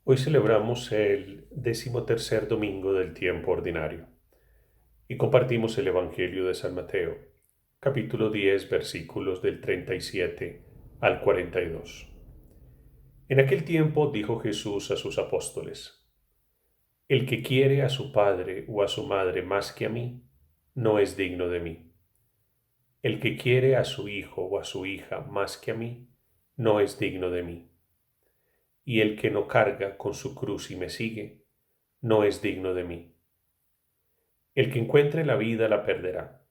Hoy celebramos el 13º domingo del tiempo ordinario y compartimos el Evangelio de San Mateo, capítulo 10, versículos del 37 al 42. En aquel tiempo dijo Jesús a sus apóstoles: El que quiere a su padre o a su madre más que a mí, no es digno de mí. El que quiere a su hijo o a su hija más que a mí, no es digno de mí. Y el que no carga con su cruz y me sigue, no es digno de mí. El que encuentre la vida la perderá,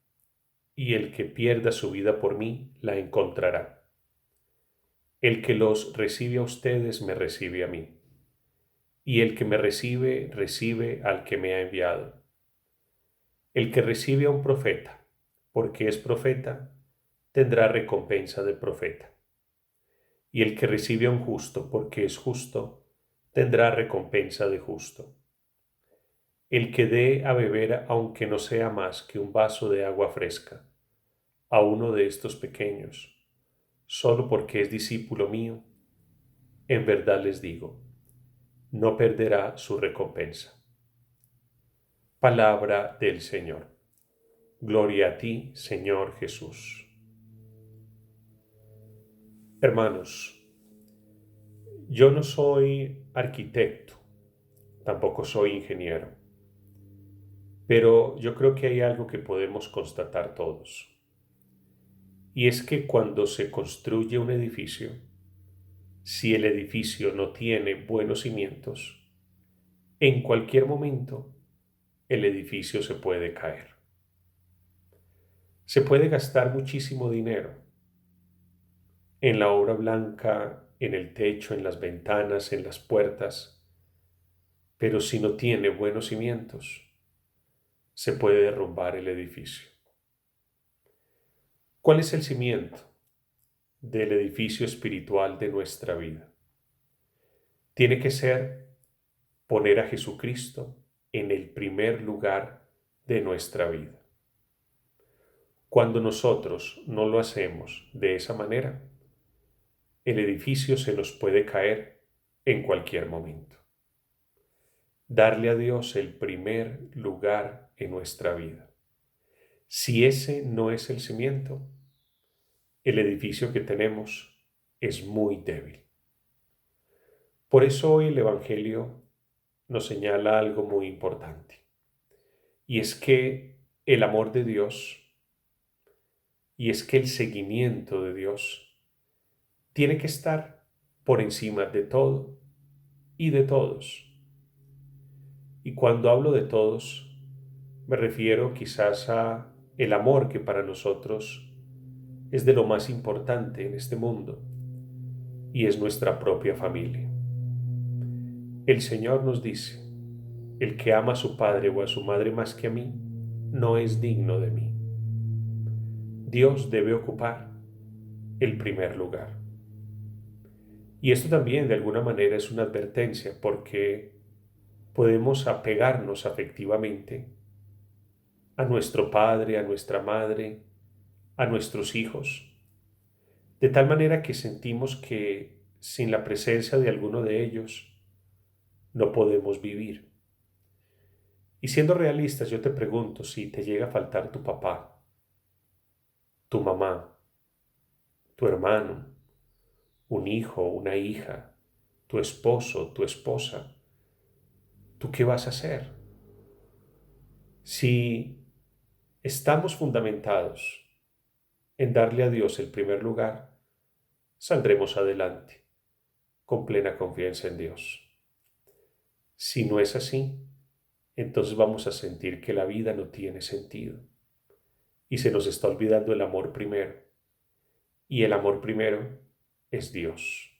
y el que pierda su vida por mí la encontrará. El que los recibe a ustedes me recibe a mí, y el que me recibe recibe al que me ha enviado. El que recibe a un profeta, porque es profeta, tendrá recompensa de profeta. Y el que recibe a un justo, porque es justo, tendrá recompensa de justo. El que dé a beber, aunque no sea más que un vaso de agua fresca, a uno de estos pequeños, solo porque es discípulo mío, en verdad les digo, no perderá su recompensa. Palabra del Señor. Gloria a ti, Señor Jesús. Hermanos, yo no soy arquitecto, tampoco soy ingeniero, pero yo creo que hay algo que podemos constatar todos, y es que cuando se construye un edificio, si el edificio no tiene buenos cimientos, en cualquier momento el edificio se puede caer. Se puede gastar muchísimo dinero en la obra blanca, en el techo, en las ventanas, en las puertas, pero si no tiene buenos cimientos, se puede derrumbar el edificio. ¿Cuál es el cimiento del edificio espiritual de nuestra vida? Tiene que ser poner a Jesucristo en el primer lugar de nuestra vida. Cuando nosotros no lo hacemos de esa manera, el edificio se nos puede caer en cualquier momento. Darle a Dios el primer lugar en nuestra vida. Si ese no es el cimiento, el edificio que tenemos es muy débil. Por eso hoy el Evangelio nos señala algo muy importante, y es que el amor de Dios y es que el seguimiento de Dios tiene que estar por encima de todo y de todos. Y cuando hablo de todos, me refiero quizás a el amor que para nosotros es de lo más importante en este mundo, y es nuestra propia familia. El Señor nos dice: el que ama a su padre o a su madre más que a mí, no es digno de mí. Dios debe ocupar el primer lugar. Y esto también de alguna manera es una advertencia, porque podemos apegarnos afectivamente a nuestro padre, a nuestra madre, a nuestros hijos, de tal manera que sentimos que sin la presencia de alguno de ellos no podemos vivir. Y siendo realistas, yo te pregunto, si te llega a faltar tu papá, tu mamá, tu hermano, un hijo, una hija, tu esposo, tu esposa, ¿tú qué vas a hacer? Si estamos fundamentados en darle a Dios el primer lugar, saldremos adelante con plena confianza en Dios. Si no es así, entonces vamos a sentir que la vida no tiene sentido y se nos está olvidando el amor primero. Y el amor primero es Dios.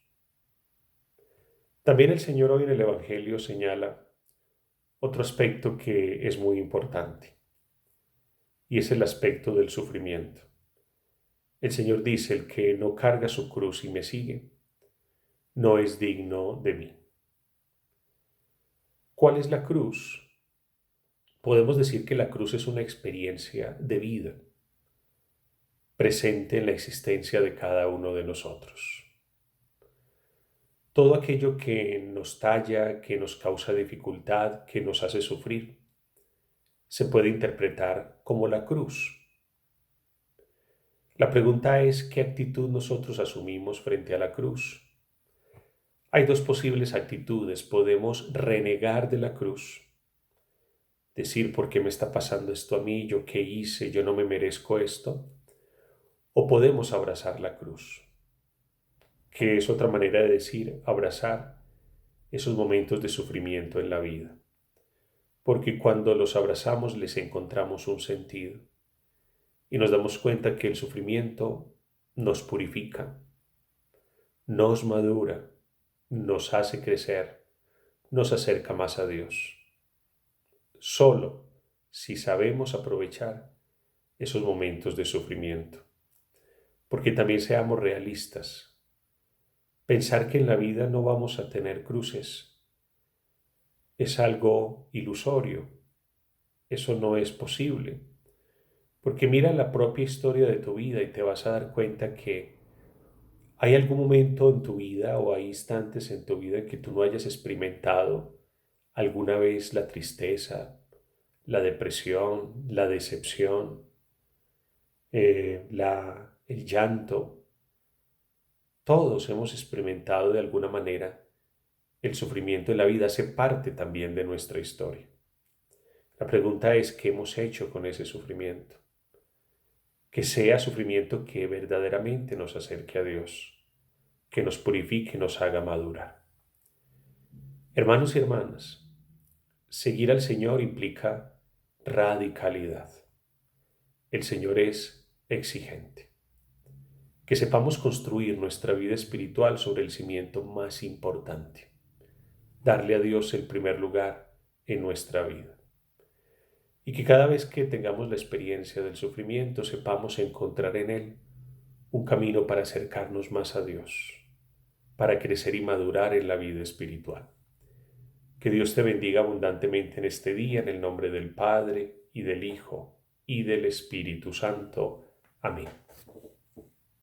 También el Señor hoy en el Evangelio señala otro aspecto que es muy importante, y es el aspecto del sufrimiento. El Señor dice: el que no carga su cruz y me sigue, no es digno de mí. ¿Cuál es la cruz? Podemos decir que la cruz es una experiencia de vida presente en la existencia de cada uno de nosotros. todo aquello que nos talla, que nos causa dificultad, que nos hace sufrir, se puede interpretar como la cruz. La pregunta es qué actitud nosotros asumimos frente a la cruz. Hay dos posibles actitudes. Podemos renegar de la cruz, decir por qué me está pasando esto a mí, yo qué hice, yo no me merezco esto, o podemos abrazar la cruz, que es otra manera de decir abrazar esos momentos de sufrimiento en la vida, porque cuando los abrazamos les encontramos un sentido y nos damos cuenta que el sufrimiento nos purifica, nos madura, nos hace crecer, nos acerca más a Dios. Solo si sabemos aprovechar esos momentos de sufrimiento. Porque también seamos realistas. Pensar que en la vida no vamos a tener cruces es algo ilusorio. Eso no es posible. Porque mira la propia historia de tu vida y te vas a dar cuenta que hay algún momento en tu vida o hay instantes en tu vida en que tú no hayas experimentado alguna vez la tristeza, la depresión, la decepción, el llanto. Todos hemos experimentado de alguna manera el sufrimiento en la vida, hace parte también de nuestra historia. La pregunta es, ¿qué hemos hecho con ese sufrimiento? Que sea sufrimiento que verdaderamente nos acerque a Dios, que nos purifique, nos haga madurar. Hermanos y hermanas, seguir al Señor implica radicalidad. El Señor es exigente. Que sepamos construir nuestra vida espiritual sobre el cimiento más importante, darle a Dios el primer lugar en nuestra vida. Y que cada vez que tengamos la experiencia del sufrimiento sepamos encontrar en Él un camino para acercarnos más a Dios, para crecer y madurar en la vida espiritual. Que Dios te bendiga abundantemente en este día, en el nombre del Padre, y del Hijo, y del Espíritu Santo. Amén.